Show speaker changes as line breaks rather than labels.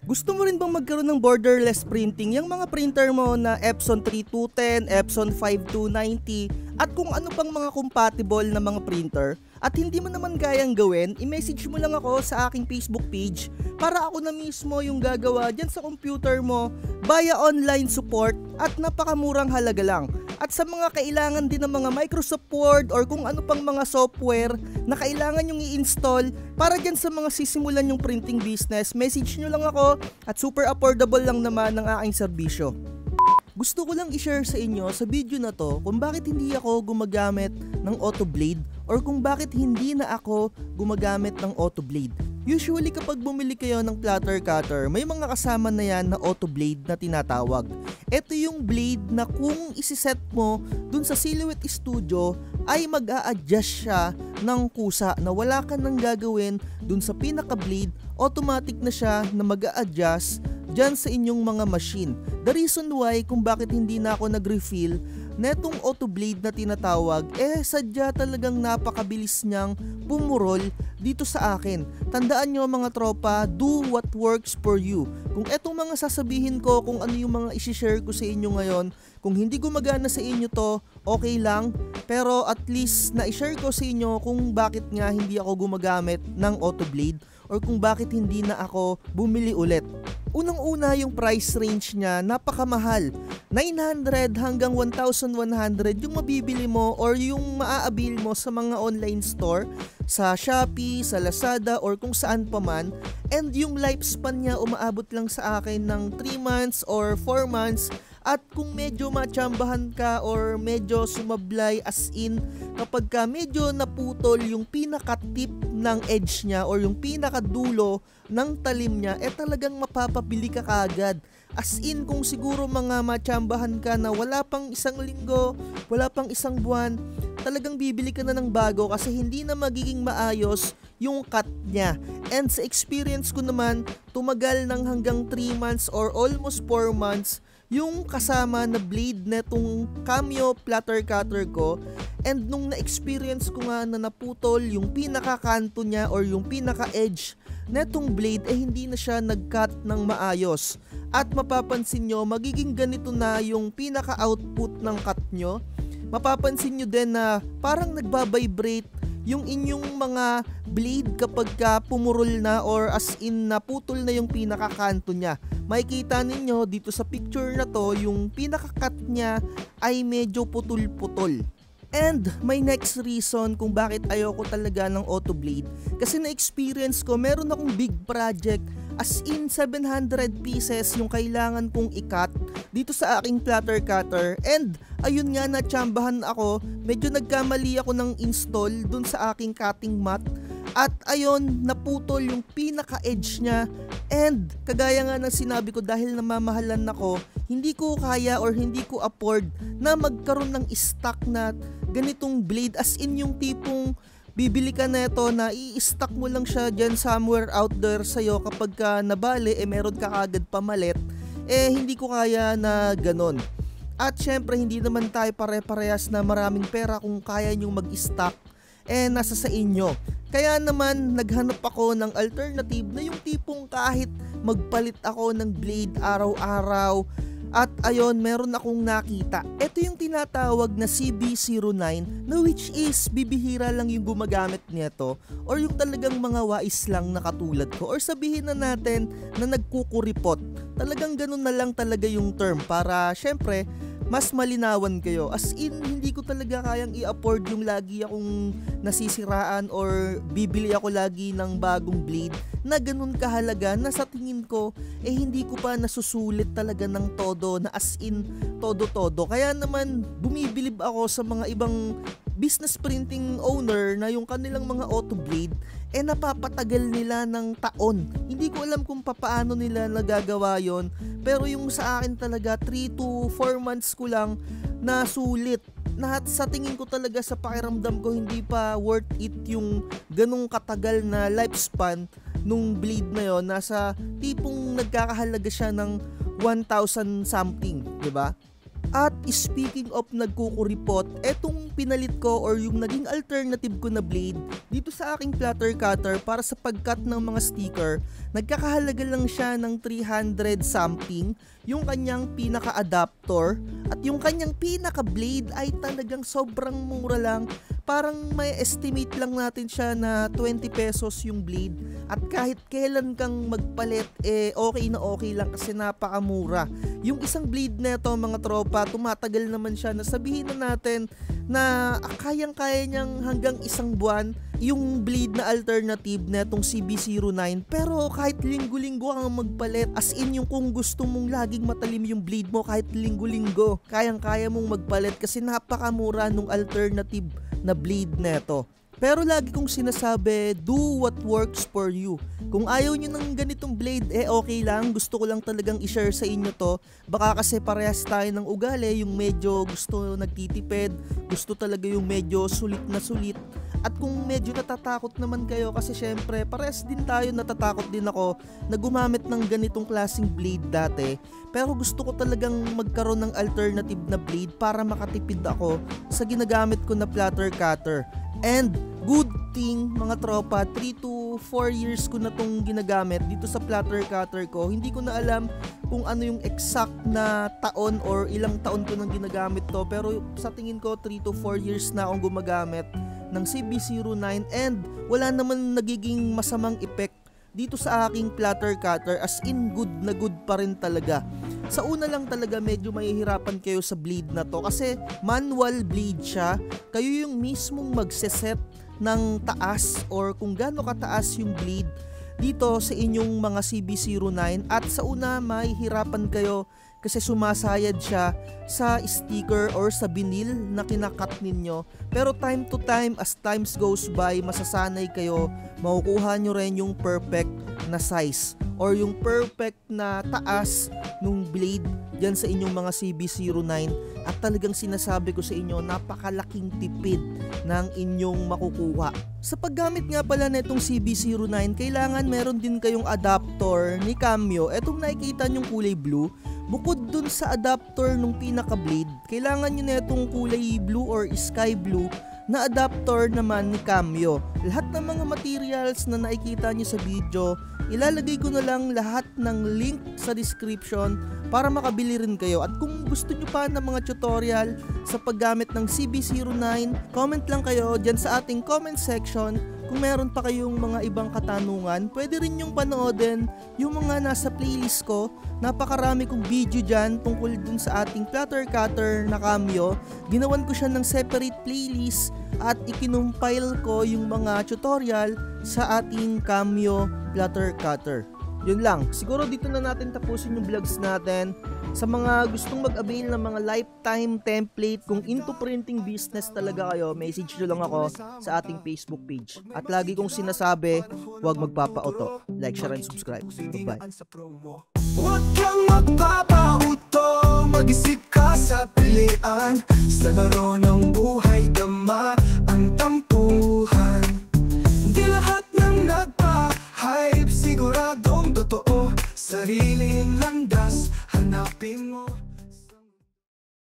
Gusto mo rin bang magkaroon ng borderless printing, yung mga printer mo na Epson 3210, Epson 5290 at kung ano pang mga compatible na mga printer? At hindi mo naman kayang gawin, i-message mo lang ako sa aking Facebook page para ako na mismo yung gagawa dyan sa computer mo via online support at napakamurang halaga lang. At sa mga kailangan din ng mga Microsoft Word or kung ano pang mga software na kailangan yung i-install para dyan sa mga sisimulan yung printing business, message nyo lang ako at super affordable lang naman ng aking serbisyo. Gusto ko lang i-share sa inyo sa video na to kung bakit hindi ako gumagamit ng Autoblade or kung bakit hindi na ako gumagamit ng Autoblade. Usually kapag bumili kayo ng platter cutter, may mga kasama na yan na Autoblade na tinatawag. Ito yung blade na kung isiset mo dun sa Silhouette Studio ay mag-a-adjust siya ng kusa na wala ka nang gagawin dun sa pinaka-blade, automatic na siya na mag-a-adjust dyan sa inyong mga machine. The reason why kung bakit hindi na ako nag-refill netong Autoblade na tinatawag, sadya talagang napakabilis niyang pumurol dito sa akin. Tandaan nyo mga tropa, do what works for you. Kung etong mga sasabihin ko, kung ano yung mga isi-share ko sa inyo ngayon, kung hindi gumagana sa inyo to, okay lang. Pero at least na-share ko sa inyo kung bakit nga hindi ako gumagamit ng Autoblade or kung bakit hindi na ako bumili ulit. Unang-una yung price range niya, napakamahal. 900 hanggang 1,100 yung mabibili mo or yung maa-avail mo sa mga online store, sa Shopee, sa Lazada or kung saan pa man. And yung lifespan niya umaabot lang sa akin ng 3 months or 4 months. At kung medyo matsambahan ka or medyo sumablay as in kapag ka medyo naputol yung pinaka-tip ng edge niya or yung pinaka-dulo ng talim niya, talagang mapapabili ka kaagad. As in kung siguro mga matsambahan ka na wala pang 1 linggo, wala pang 1 buwan, talagang bibili ka na ng bago kasi hindi na magiging maayos yung cut niya. And sa experience ko naman, tumagal ng hanggang 3 months or almost 4 months yung kasama na blade netong Cameo platter cutter ko. And nung na-experience ko nga na naputol yung pinaka-kanto niya or yung pinaka-edge netong blade, hindi na siya nag-cut ng maayos. At mapapansin nyo, magiging ganito na yung pinaka-output ng cut nyo. Mapapansin nyo din na parang nagbabibrate yung inyong mga blade kapag ka pumurol na or as in naputol na yung pinaka-kanto niya. Makikita ninyo dito sa picture na to, yung pinaka-cut niya ay medyo putol-putol. And may next reason kung bakit ayoko talaga ng Autoblade. Kasi na-experience ko, meron akong big project as in 700 pieces yung kailangan kong i-cut dito sa aking platter cutter. And ayun nga, natsambahan ako, medyo nagkamali ako ng install dun sa aking cutting mat. At ayun, naputol yung pinaka-edge niya. And kagaya nga ng sinabi ko, dahil namamahalan ako, hindi ko kaya or hindi ko afford na magkaroon ng stock na ganitong blade. As in yung tipong bibili ka neto na i-stock mo lang siya dyan somewhere out there sa'yo kapag ka nabali, meron ka agad pamalit. Hindi ko kaya na ganon. At syempre hindi naman tayo pare-parehas na maraming pera kung kaya nyong mag-stock. Nasa sa inyo. Kaya naman naghanap ako ng alternative na yung tipong kahit magpalit ako ng blade araw-araw. At ayon, meron akong nakita. Ito yung tinatawag na CB09 na which is bibihira lang yung gumagamit nito or yung talagang mga wais lang na katulad ko or sabihin na natin na nagkukuripot. Talagang ganun na lang talaga yung term para syempre mas malinawan kayo. As in, hindi ko talaga kayang i-afford yung lagi akong nasisiraan or bibili ako lagi ng bagong blade na ganun kahalaga na sa tingin ko, hindi ko pa nasusulit talaga ng todo na as in todo-todo. Kaya naman, bumibilib ako sa mga ibang business printing owner na yung kanilang mga Autoblade napapatagal nila ng taon. Hindi ko alam kung paano nila nagagawa yon, pero yung sa akin talaga 3 to 4 months ko lang na sulit. Na sa tingin ko talaga sa pakiramdam ko hindi pa worth it yung ganung katagal na lifespan nung blade na yon. Nasa tipong nagkakahalaga siya ng 1,000 something, 'di ba? At speaking of nagkukuripot, etong pinalit ko or yung naging alternative ko na blade dito sa aking platter cutter para sa pagcut ng mga sticker, nagkakahalaga lang siya ng 300 something yung kanyang pinaka-adapter at yung kanyang pinaka-blade ay talagang sobrang mura lang. Parang may estimate lang natin siya na 20 pesos yung blade at kahit kailan kang magpalit okay na okay lang kasi napakamura. Yung isang blade neto mga tropa, tumatagal naman siya na sabihin na natin na kayang-kaya niyang hanggang isang buwan yung blade na alternative netong CB09, pero kahit linggo-linggo kang magpalit, as in yung kung gusto mong laging matalim yung blade mo kahit linggo-linggo, kayang-kaya mong magpalit kasi napakamura nung alternative na blade neto. Pero lagi kong sinasabi, do what works for you. Kung ayaw nyo ng ganitong blade, okay lang. Gusto ko lang talagang i-share sa inyo to. Baka kasi parehas tayo ng ugali, yung medyo gusto nagtitipid, gusto talaga yung medyo sulit na sulit. At kung medyo natatakot naman kayo, kasi syempre parehas din tayo, natatakot din ako na gumamit ng ganitong klaseng blade dati. Pero gusto ko talagang magkaroon ng alternative na blade para makatipid ako sa ginagamit ko na platter cutter. And good thing mga tropa, 3 to 4 years ko na tong ginagamit dito sa platter cutter ko. Hindi ko na alam kung ano yung exact na taon or ilang taon ko nang ginagamit to, pero sa tingin ko 3 to 4 years na akong gumagamit ng CB09 and wala naman nagiging masamang effect dito sa aking platter cutter, as in good na good pa rin talaga. Sa una lang talaga medyo mahihirapan kayo sa blade na to kasi manual blade siya. Kayo yung mismong magseset ng taas or kung gaano kataas yung blade dito sa inyong mga CB09 at sa una mahihirapan kayo kasi sumasayad siya sa sticker or sa vinyl na kinakat ninyo. Pero time to time, as times goes by, masasanay kayo, makukuha nyo rin yung perfect na size or yung perfect na taas nung blade dyan sa inyong mga CB09 at talagang sinasabi ko sa inyo, napakalaking tipid ng inyong makukuha. Sa paggamit nga pala netong CB09, kailangan meron din kayong adapter ni Cameo. Etong nakikita nyong kulay blue, bukod dun sa adapter nung pinaka-blade, kailangan nyo na itong kulay blue or sky blue na adapter naman ni Cameo. Lahat ng mga materials na nakikita nyo sa video, ilalagay ko na lang lahat ng link sa description para makabili rin kayo. At kung gusto nyo pa ng mga tutorial sa paggamit ng CB09, comment lang kayo dyan sa ating comment section. Kung meron pa kayong mga ibang katanungan, pwede rin yung panoodin yung mga nasa playlist ko. Napakarami kong video dyan tungkol dun sa ating platter cutter na Cameo. Ginawan ko siya ng separate playlist at ikinumpile ko yung mga tutorial sa ating Cameo platter cutter. Yun lang, siguro dito na natin tapusin yung vlogs natin. Sa mga gustong mag-avail ng mga lifetime template, kung into printing business talaga kayo, message nyo lang ako sa ating Facebook page. At lagi kong sinasabi, huwag magpapauto. Like, share, and subscribe. Bye-bye.
Huwag kang magpapauto, mag-isip ka sa pilian, sa laro ng buhay dama.